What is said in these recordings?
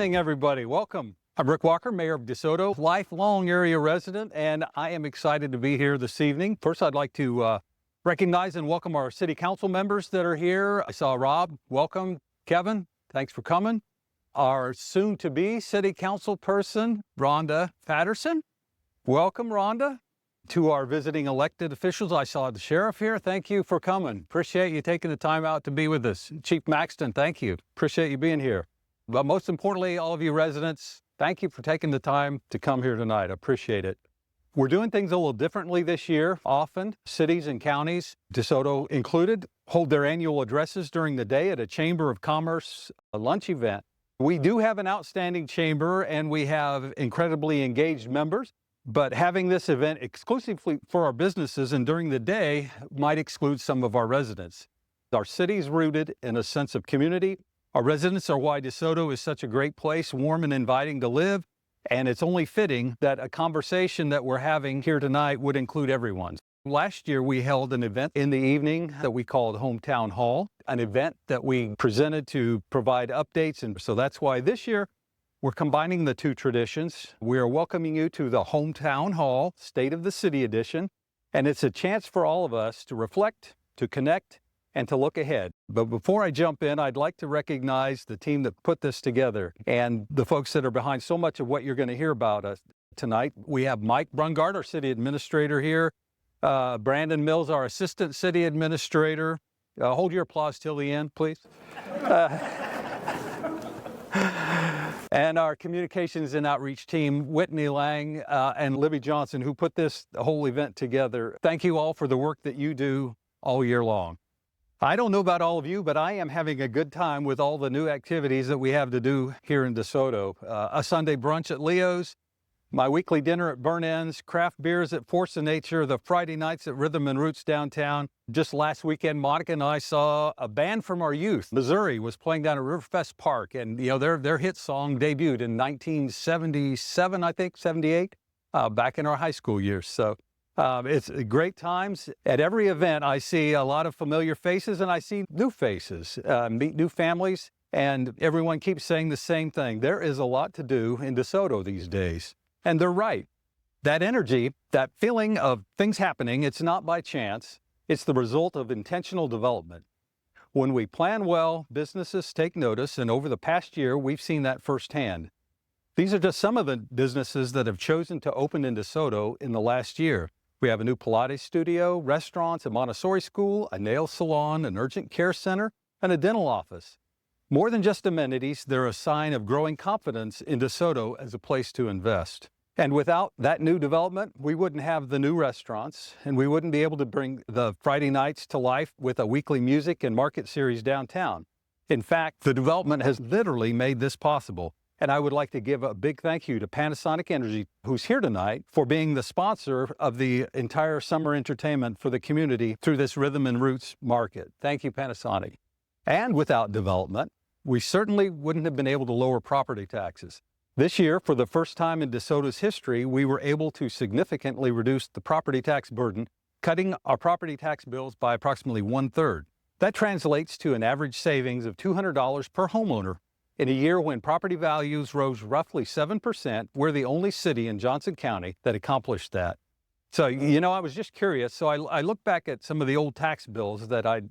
evening, everybody. Welcome. I'm Rick Walker, Mayor of DeSoto, lifelong area resident, and I am excited to be here this evening. First, I'd like to recognize and welcome our city council members that are here. I saw Rob. Welcome. Kevin, thanks for coming. Our soon-to-be city council person, Rhonda Patterson. Welcome, Rhonda. To our visiting elected officials, I saw the sheriff here. Thank you for coming. Appreciate you taking the time out to be with us. Chief Maxton, thank you. Appreciate you being here. But most importantly, all of you residents, thank you for taking the time to come here tonight. I appreciate it. We're doing things a little differently this year. Often, cities and counties, DeSoto included, hold their annual addresses during the day at a Chamber of Commerce lunch event. We do have an outstanding chamber and we have incredibly engaged members, but having this event exclusively for our businesses and during the day might exclude some of our residents. Our city is rooted in a sense of community. Our residents are why DeSoto is such a great place, warm and inviting to live, and it's only fitting that a conversation that we're having here tonight would include everyone. Last year, we held an event in the evening that we called Hometown Hall, an event that we presented to provide updates, and so that's why this year we're combining the two traditions. We are welcoming you to the Hometown Hall, State of the City edition, and it's a chance for all of us to reflect, to connect, and to look ahead. But before I jump in, I'd like to recognize the team that put this together and the folks that are behind so much of what you're going to hear about us tonight. We have Mike Brungard, our city administrator here, Brandon Mills, our assistant city administrator. Hold your applause till the end, please. And our communications and outreach team, Whitney Lang and Libby Johnson, who put this whole event together. Thank you all for the work that you do all year long. I don't know about all of you, but I am having a good time with all the new activities that we have to do here in DeSoto. A Sunday brunch at Leo's, my weekly dinner at Burn Ends, craft beers at Force of Nature, the Friday nights at Rhythm and Roots downtown. Just last weekend, Monica and I saw a band from our youth. Missouri was playing down at Riverfest Park, and their hit song debuted in 1977, I think, 78, back in our high school years. So it's great times. At every event, I see a lot of familiar faces and I see new faces, meet new families, and everyone keeps saying the same thing. There is a lot to do in DeSoto these days. And they're right. That energy, that feeling of things happening, it's not by chance. It's the result of intentional development. When we plan well, businesses take notice, and over the past year, we've seen that firsthand. These are just some of the businesses that have chosen to open in DeSoto in the last year. We have a new Pilates studio, restaurants, a Montessori school, a nail salon, an urgent care center, and a dental office. More than just amenities, they're a sign of growing confidence in DeSoto as a place to invest. And without that new development, we wouldn't have the new restaurants, and we wouldn't be able to bring the Friday nights to life with a weekly music and market series downtown. In fact, the development has literally made this possible. And I would like to give a big thank you to Panasonic Energy, who's here tonight, for being the sponsor of the entire summer entertainment for the community through this Rhythm and Roots market. Thank you, Panasonic. And without development, we certainly wouldn't have been able to lower property taxes. This year, for the first time in DeSoto's history, we were able to significantly reduce the property tax burden, cutting our property tax bills by approximately 1/3. That translates to an average savings of $200 per homeowner. In a year when property values rose roughly 7%, we're the only city in Johnson County that accomplished that. So, I was just curious. So I looked back at some of the old tax bills that I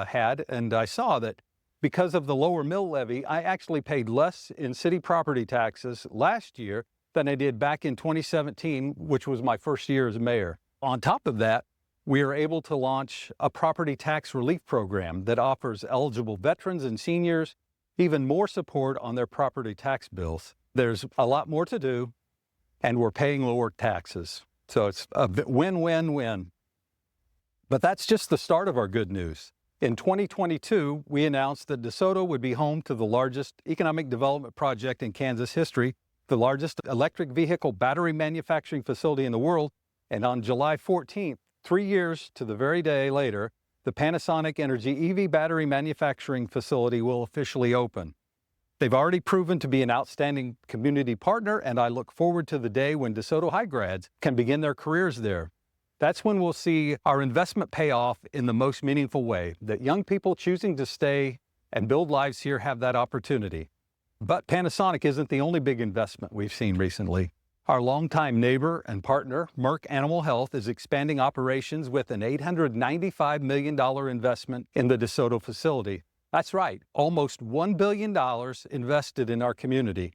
had, and I saw that because of the lower mill levy, I actually paid less in city property taxes last year than I did back in 2017, which was my first year as mayor. On top of that, we are able to launch a property tax relief program that offers eligible veterans and seniors even more support on their property tax bills. There's a lot more to do, and we're paying lower taxes. So it's a win-win-win. But that's just the start of our good news. In 2022, we announced that DeSoto would be home to the largest economic development project in Kansas history, the largest electric vehicle battery manufacturing facility in the world, and on July 14th, 3 years to the very day later, the Panasonic Energy EV battery manufacturing facility will officially open. They've already proven to be an outstanding community partner, and I look forward to the day when DeSoto High grads can begin their careers there. That's when we'll see our investment pay off in the most meaningful way, that young people choosing to stay and build lives here have that opportunity. But Panasonic isn't the only big investment we've seen recently. Our longtime neighbor and partner, Merck Animal Health, is expanding operations with an $895 million investment in the DeSoto facility. That's right, almost $1 billion invested in our community.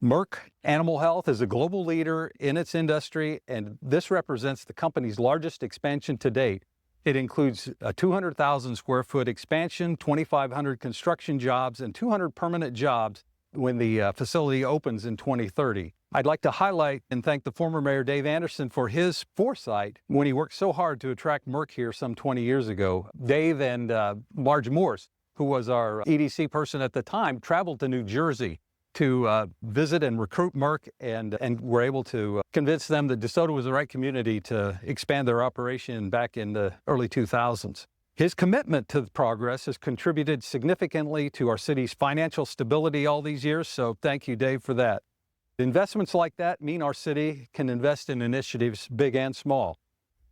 Merck Animal Health is a global leader in its industry, and this represents the company's largest expansion to date. It includes a 200,000 square foot expansion, 2,500 construction jobs, and 200 permanent jobs when the facility opens in 2030. I'd like to highlight and thank the former Mayor Dave Anderson for his foresight when he worked so hard to attract Merck here some 20 years ago. Dave and Marge Morse, who was our EDC person at the time, traveled to New Jersey to visit and recruit Merck, and were able to convince them that DeSoto was the right community to expand their operation back in the early 2000s. His commitment to the progress has contributed significantly to our city's financial stability all these years, so thank you, Dave, for that. Investments like that mean our city can invest in initiatives big and small.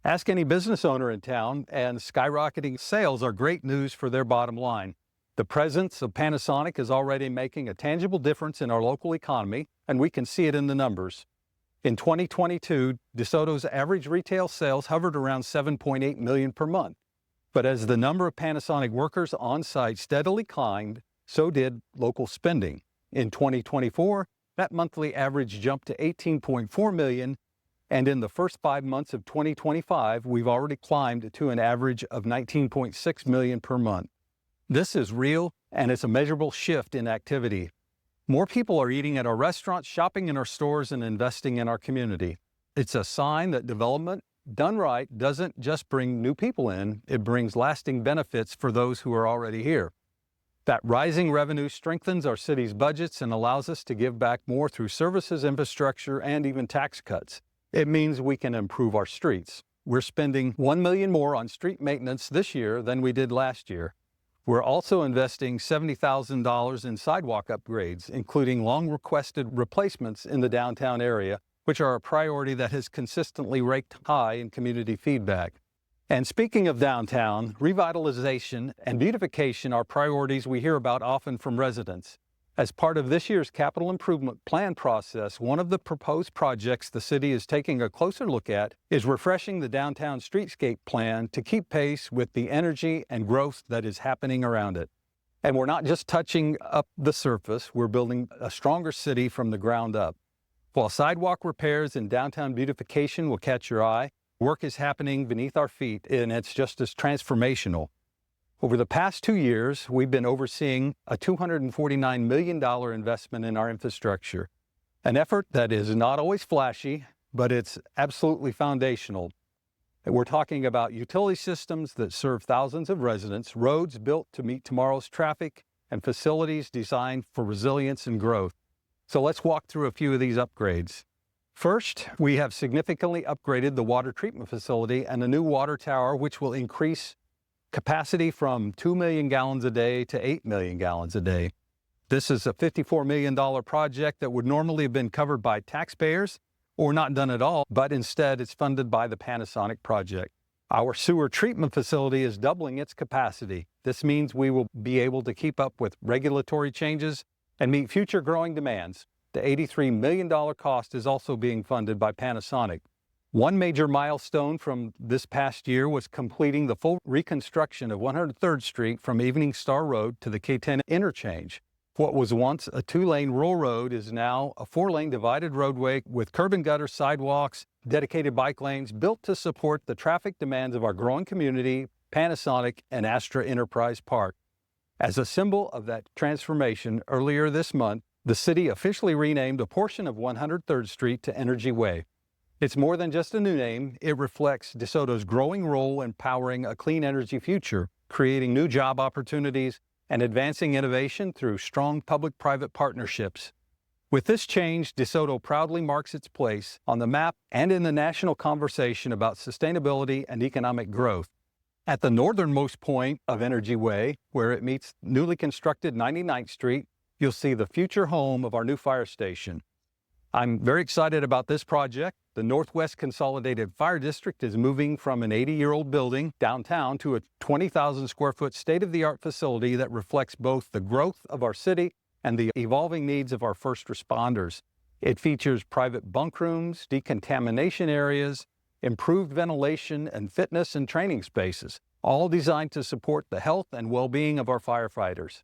Ask any business owner in town, and skyrocketing sales are great news for their bottom line. The presence of Panasonic is already making a tangible difference in our local economy, and we can see it in the numbers. In 2022, DeSoto's average retail sales hovered around $7.8 million per month. But as the number of Panasonic workers on site steadily climbed, so did local spending. In 2024, that monthly average jumped to $18.4 million, and in the first 5 months of 2025, we've already climbed to an average of $19.6 million per month. This is real, and it's a measurable shift in activity. More people are eating at our restaurants, shopping in our stores, and investing in our community. It's a sign that development, done right, doesn't just bring new people in, it brings lasting benefits for those who are already here. That rising revenue strengthens our city's budgets and allows us to give back more through services, infrastructure, and even tax cuts. It means we can improve our streets. We're spending $1 million more on street maintenance this year than we did last year. We're also investing $70,000 in sidewalk upgrades, including long-requested replacements in the downtown area, which are a priority that has consistently ranked high in community feedback. And speaking of downtown, revitalization and beautification are priorities we hear about often from residents. As part of this year's capital improvement plan process, one of the proposed projects the city is taking a closer look at is refreshing the downtown streetscape plan to keep pace with the energy and growth that is happening around it. And we're not just touching up the surface, we're building a stronger city from the ground up. While sidewalk repairs and downtown beautification will catch your eye, work is happening beneath our feet, and it's just as transformational. Over the past 2 years, we've been overseeing a $249 million investment in our infrastructure, an effort that is not always flashy, but it's absolutely foundational. We're talking about utility systems that serve thousands of residents, roads built to meet tomorrow's traffic, and facilities designed for resilience and growth. So let's walk through a few of these upgrades. First, we have significantly upgraded the water treatment facility and a new water tower, which will increase capacity from 2 million gallons a day to 8 million gallons a day. This is a $54 million project that would normally have been covered by taxpayers or not done at all, but instead it's funded by the Panasonic project. Our sewer treatment facility is doubling its capacity. This means we will be able to keep up with regulatory changes and meet future growing demands. The $83 million cost is also being funded by Panasonic. One major milestone from this past year was completing the full reconstruction of 103rd Street from Evening Star Road to the K10 interchange. What was once a 2-lane rural road is now a 4-lane divided roadway with curb and gutter sidewalks, dedicated bike lanes built to support the traffic demands of our growing community, Panasonic, and Astra Enterprise Park. As a symbol of that transformation, earlier this month, the city officially renamed a portion of 103rd Street to Energy Way. It's more than just a new name. It reflects DeSoto's growing role in powering a clean energy future, creating new job opportunities, and advancing innovation through strong public-private partnerships. With this change, DeSoto proudly marks its place on the map and in the national conversation about sustainability and economic growth. At the northernmost point of Energy Way, where it meets newly constructed 99th Street, you'll see the future home of our new fire station. I'm very excited about this project. The Northwest Consolidated Fire District is moving from an 80-year-old building downtown to a 20,000 square foot state-of-the-art facility that reflects both the growth of our city and the evolving needs of our first responders. It features private bunk rooms, decontamination areas, improved ventilation, and fitness and training spaces, all designed to support the health and well-being of our firefighters.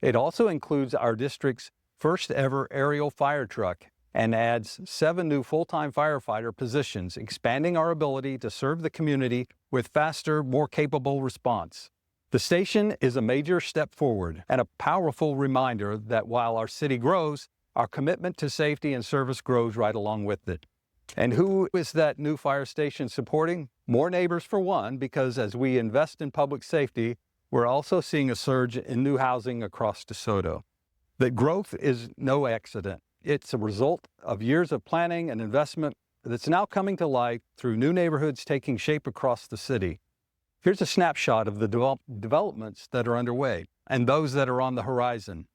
It also includes our district's first ever aerial fire truck and adds 7 new full-time firefighter positions, expanding our ability to serve the community with faster, more capable response. The station is a major step forward and a powerful reminder that while our city grows, our commitment to safety and service grows right along with it. And who is that new fire station supporting? More neighbors for one, because as we invest in public safety, we're also seeing a surge in new housing across DeSoto. The growth is no accident. It's a result of years of planning and investment that's now coming to life through new neighborhoods taking shape across the city. Here's a snapshot of the developments that are underway and those that are on the horizon.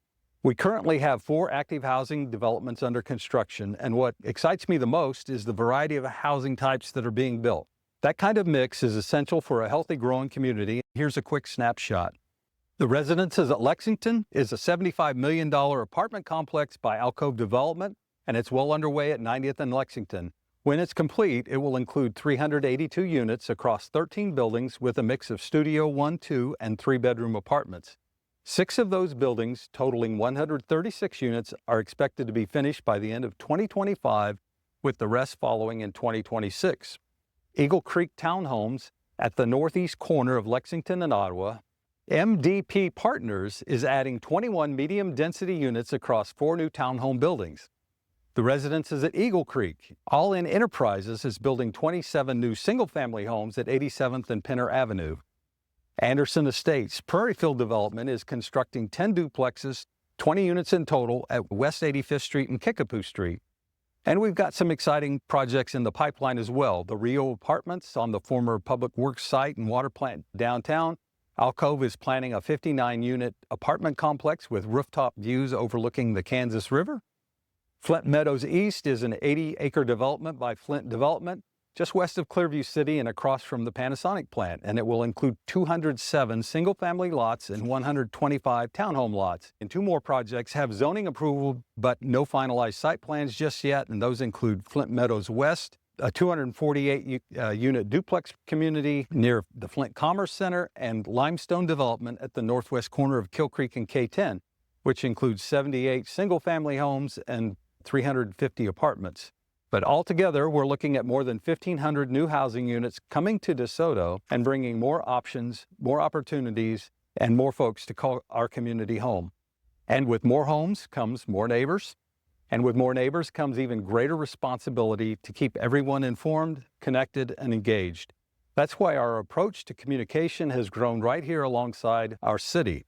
We currently have 4 active housing developments under construction, and what excites me the most is the variety of housing types that are being built. That kind of mix is essential for a healthy, growing community. Here's a quick snapshot. The Residences at Lexington is a $75 million apartment complex by Alcove Development, and it's well underway at 90th and Lexington. When it's complete, it will include 382 units across 13 buildings with a mix of studio 1, 2, and 3-bedroom apartments. 6 of those buildings, totaling 136 units, are expected to be finished by the end of 2025, with the rest following in 2026. Eagle Creek Townhomes at the northeast corner of Lexington and Ottawa. MDP Partners is adding 21 medium-density units across 4 new townhome buildings. The Residences at Eagle Creek, All In Enterprises, is building 27 new single-family homes at 87th and Penner Avenue. Anderson Estates Prairiefield Development is constructing 10 duplexes, 20 units in total, at West 85th Street and Kickapoo Street. And we've got some exciting projects in the pipeline as well. The Rio Apartments on the former Public Works site and water plant downtown. Alcove is planning a 59-unit apartment complex with rooftop views overlooking the Kansas River. Flint Meadows East is an 80-acre development by Flint Development, just west of Clearview City and across from the Panasonic plant, and it will include 207 single-family lots and 125 townhome lots. And 2 more projects have zoning approval, but no finalized site plans just yet, and those include Flint Meadows West, a 248-unit duplex community near the Flint Commerce Center, and Limestone Development at the northwest corner of Kill Creek and K10, which includes 78 single-family homes and 350 apartments. But altogether, we're looking at more than 1,500 new housing units coming to DeSoto and bringing more options, more opportunities, and more folks to call our community home. And with more homes comes more neighbors. And with more neighbors comes even greater responsibility to keep everyone informed, connected, and engaged. That's why our approach to communication has grown right here alongside our city.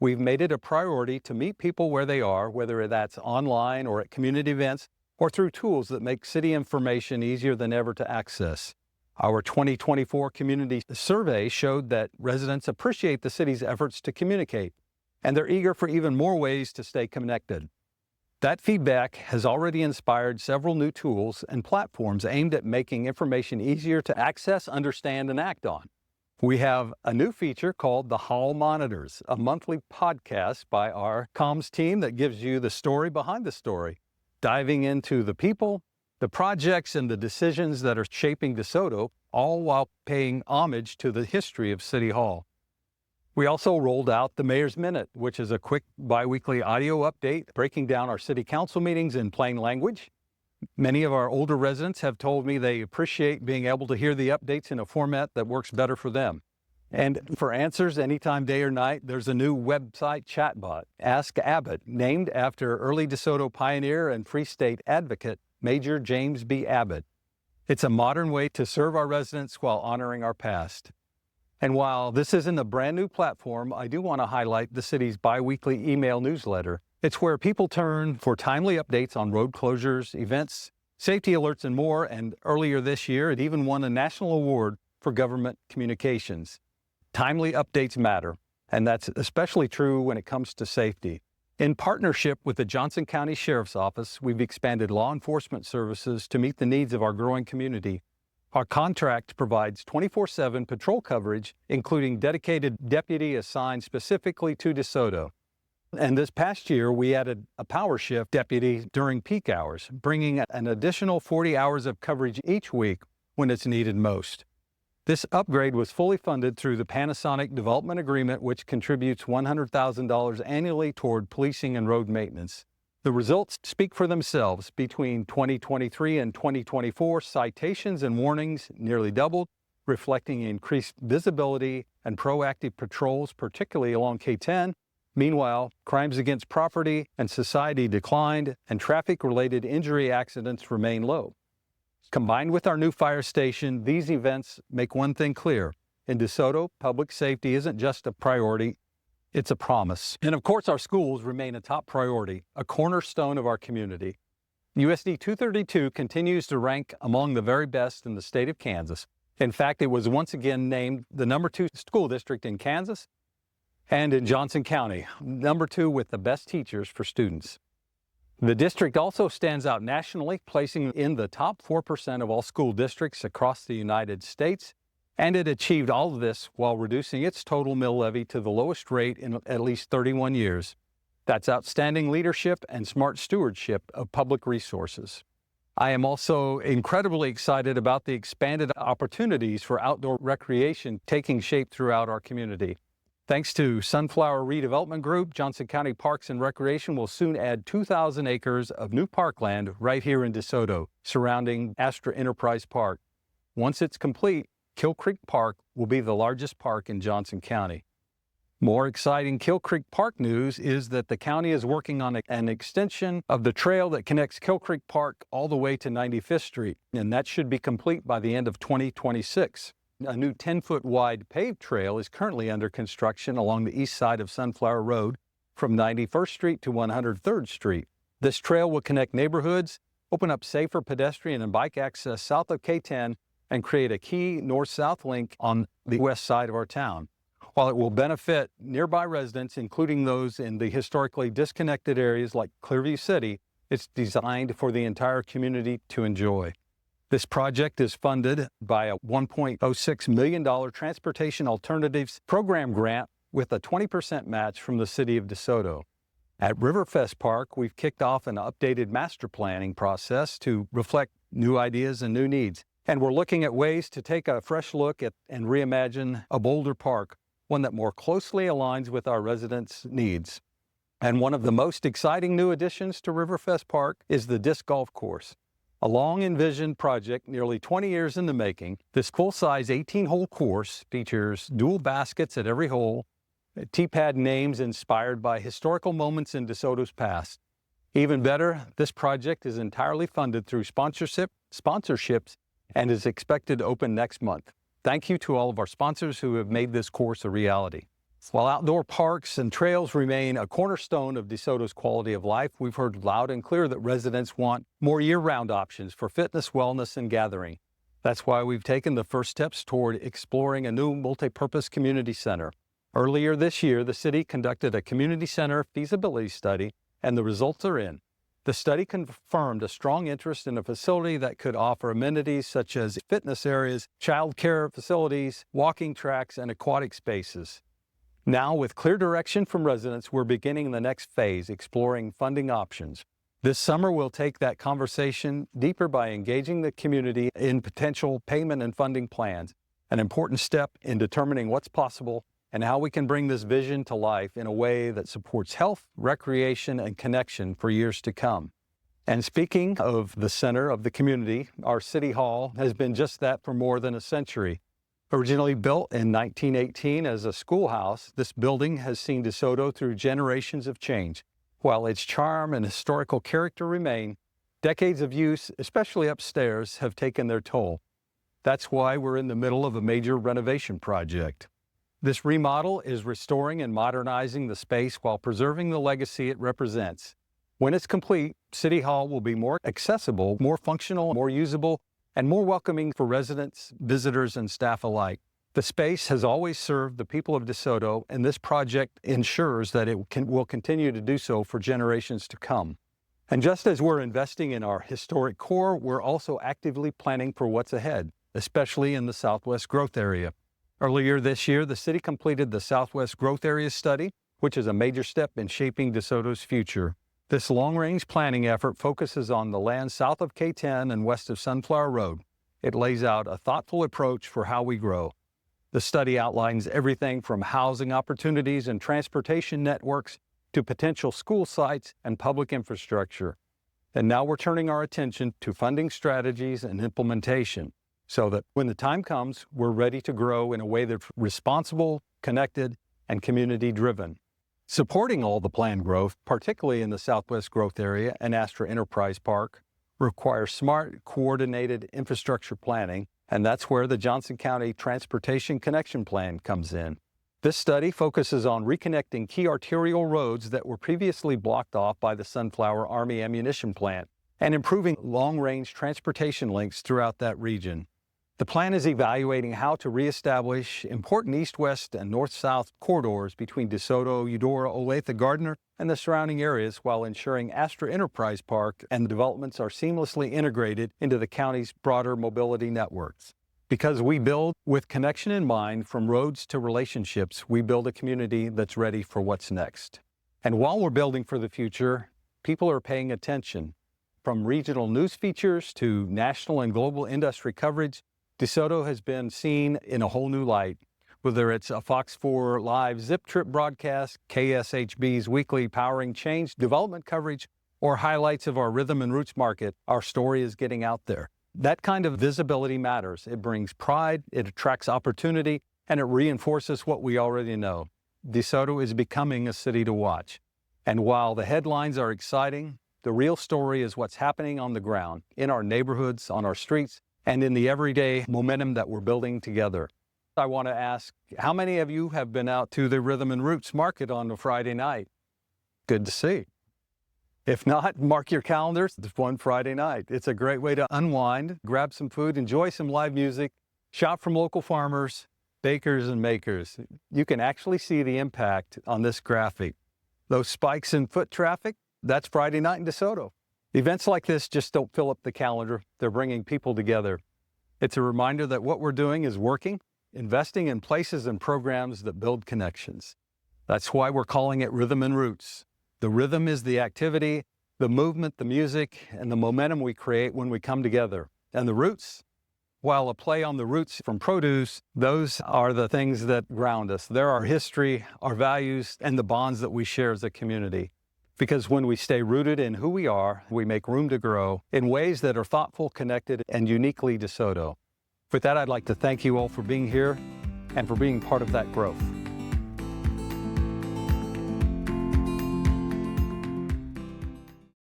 We've made it a priority to meet people where they are, whether that's online or at community events, or through tools that make city information easier than ever to access. Our 2024 community survey showed that residents appreciate the city's efforts to communicate, and they're eager for even more ways to stay connected. That feedback has already inspired several new tools and platforms aimed at making information easier to access, understand, and act on. We have a new feature called the Hall Monitors, a monthly podcast by our comms team that gives you the story behind the story, diving into the people, the projects, and the decisions that are shaping DeSoto, all while paying homage to the history of City Hall. We also rolled out the Mayor's Minute, which is a quick biweekly audio update breaking down our city council meetings in plain language. Many of our older residents have told me they appreciate being able to hear the updates in a format that works better for them. And for answers anytime, day or night, there's a new website chatbot, Ask Abbott, named after early DeSoto pioneer and Free State advocate, Major James B. Abbott. It's a modern way to serve our residents while honoring our past. And while this isn't a brand new platform, I do want to highlight the city's biweekly email newsletter. It's where people turn for timely updates on road closures, events, safety alerts, and more. And earlier this year, it even won a national award for government communications. Timely updates matter, and that's especially true when it comes to safety. In partnership with the Johnson County Sheriff's Office, we've expanded law enforcement services to meet the needs of our growing community. Our contract provides 24/7 patrol coverage, including dedicated deputy assigned specifically to DeSoto. And this past year, we added a power shift deputy during peak hours, bringing an additional 40 hours of coverage each week when it's needed most. This upgrade was fully funded through the Panasonic Development Agreement, which contributes $100,000 annually toward policing and road maintenance. The results speak for themselves. Between 2023 and 2024, citations and warnings nearly doubled, reflecting increased visibility and proactive patrols, particularly along K10. Meanwhile, crimes against property and society declined, and traffic-related injury accidents remain low. Combined with our new fire station, these events make one thing clear. In DeSoto, public safety isn't just a priority, it's a promise. And of course, our schools remain a top priority, a cornerstone of our community. USD 232 continues to rank among the very best in the state of Kansas. In fact, it was once again named the #2 school district in Kansas and in Johnson County, #2 with the best teachers for students. The district also stands out nationally, placing in the top 4% of all school districts across the United States, and it achieved all of this while reducing its total mill levy to the lowest rate in at least 31 years. That's outstanding leadership and smart stewardship of public resources. I am also incredibly excited about the expanded opportunities for outdoor recreation taking shape throughout our community. Thanks to Sunflower Redevelopment Group, Johnson County Parks and Recreation will soon add 2,000 acres of new parkland right here in DeSoto, surrounding Astra Enterprise Park. Once it's complete, Kill Creek Park will be the largest park in Johnson County. More exciting Kill Creek Park news is that the county is working on an extension of the trail that connects Kill Creek Park all the way to 95th Street, and that should be complete by the end of 2026. A new 10-foot wide paved trail is currently under construction along the east side of Sunflower Road from 91st Street to 103rd Street. This trail will connect neighborhoods, open up safer pedestrian and bike access south of K10, and create a key north-south link on the west side of our town. While it will benefit nearby residents, including those in the historically disconnected areas like Clearview City, it's designed for the entire community to enjoy. This project is funded by a $1.06 million Transportation Alternatives Program grant with a 20% match from the City of DeSoto. At Riverfest Park, we've kicked off an updated master planning process to reflect new ideas and new needs. And we're looking at ways to take a fresh look at and reimagine a bolder park, one that more closely aligns with our residents' needs. And one of the most exciting new additions to Riverfest Park is the disc golf course. A long-envisioned project, nearly 20 years in the making, this full-size 18-hole course features dual baskets at every hole, tee-pad names inspired by historical moments in DeSoto's past. Even better, this project is entirely funded through sponsorships and is expected to open next month. Thank you to all of our sponsors who have made this course a reality. While outdoor parks and trails remain a cornerstone of DeSoto's quality of life, we've heard loud and clear that residents want more year-round options for fitness, wellness, and gathering. That's why we've taken the first steps toward exploring a new multi-purpose community center. Earlier this year, the city conducted a community center feasibility study, and the results are in. The study confirmed a strong interest in a facility that could offer amenities such as fitness areas, child care facilities, walking tracks, and aquatic spaces. Now, with clear direction from residents, we're beginning the next phase, exploring funding options. This summer, we'll take that conversation deeper by engaging the community in potential payment and funding plans, an important step in determining what's possible and how we can bring this vision to life in a way that supports health, recreation, and connection for years to come. And speaking of the center of the community, our City Hall has been just that for more than a century. Originally built in 1918 as a schoolhouse, this building has seen DeSoto through generations of change. While its charm and historical character remain, decades of use, especially upstairs, have taken their toll. That's why we're in the middle of a major renovation project. This remodel is restoring and modernizing the space while preserving the legacy it represents. When it's complete, City Hall will be more accessible, more functional, more usable, and more welcoming for residents, visitors, and staff alike. The space has always served the people of DeSoto, and this project ensures that it will continue to do so for generations to come. And just as we're investing in our historic core, we're also actively planning for what's ahead, especially in the Southwest Growth Area. Earlier this year, the city completed the Southwest Growth Area Study, which is a major step in shaping DeSoto's future. This long-range planning effort focuses on the land south of K10 and west of Sunflower Road. It lays out a thoughtful approach for how we grow. The study outlines everything from housing opportunities and transportation networks to potential school sites and public infrastructure. And now we're turning our attention to funding strategies and implementation so that when the time comes, we're ready to grow in a way that's responsible, connected, and community-driven. Supporting all the planned growth, particularly in the Southwest Growth Area and Astra Enterprise Park, requires smart, coordinated infrastructure planning, and that's where the Johnson County Transportation Connection Plan comes in. This study focuses on reconnecting key arterial roads that were previously blocked off by the Sunflower Army Ammunition Plant and improving long-range transportation links throughout that region. The plan is evaluating how to reestablish important east-west and north-south corridors between DeSoto, Eudora, Olathe, Gardner, and the surrounding areas while ensuring Astra Enterprise Park and the developments are seamlessly integrated into the county's broader mobility networks. Because we build with connection in mind, from roads to relationships, we build a community that's ready for what's next. And while we're building for the future, people are paying attention. From regional news features to national and global industry coverage, DeSoto has been seen in a whole new light. Whether it's a Fox 4 Live Zip Trip broadcast, KSHB's weekly Powering Change development coverage, or highlights of our Rhythm and Roots market, our story is getting out there. That kind of visibility matters. It brings pride, it attracts opportunity, and it reinforces what we already know. DeSoto is becoming a city to watch. And while the headlines are exciting, the real story is what's happening on the ground, in our neighborhoods, on our streets, and in the everyday momentum that we're building together. I want to ask, how many of you have been out to the Rhythm and Roots market on a Friday night? Good to see. If not, mark your calendars. It's one Friday night. It's a great way to unwind, grab some food, enjoy some live music, shop from local farmers, bakers, and makers. You can actually see the impact on this graphic. Those spikes in foot traffic, that's Friday night in DeSoto. Events like this just don't fill up the calendar. They're bringing people together. It's a reminder that what we're doing is working, investing in places and programs that build connections. That's why we're calling it Rhythm and Roots. The rhythm is the activity, the movement, the music, and the momentum we create when we come together. And the roots, while a play on the roots from produce, those are the things that ground us. They're our history, our values, and the bonds that we share as a community. Because when we stay rooted in who we are, we make room to grow in ways that are thoughtful, connected, and uniquely DeSoto. With that, I'd like to thank you all for being here and for being part of that growth.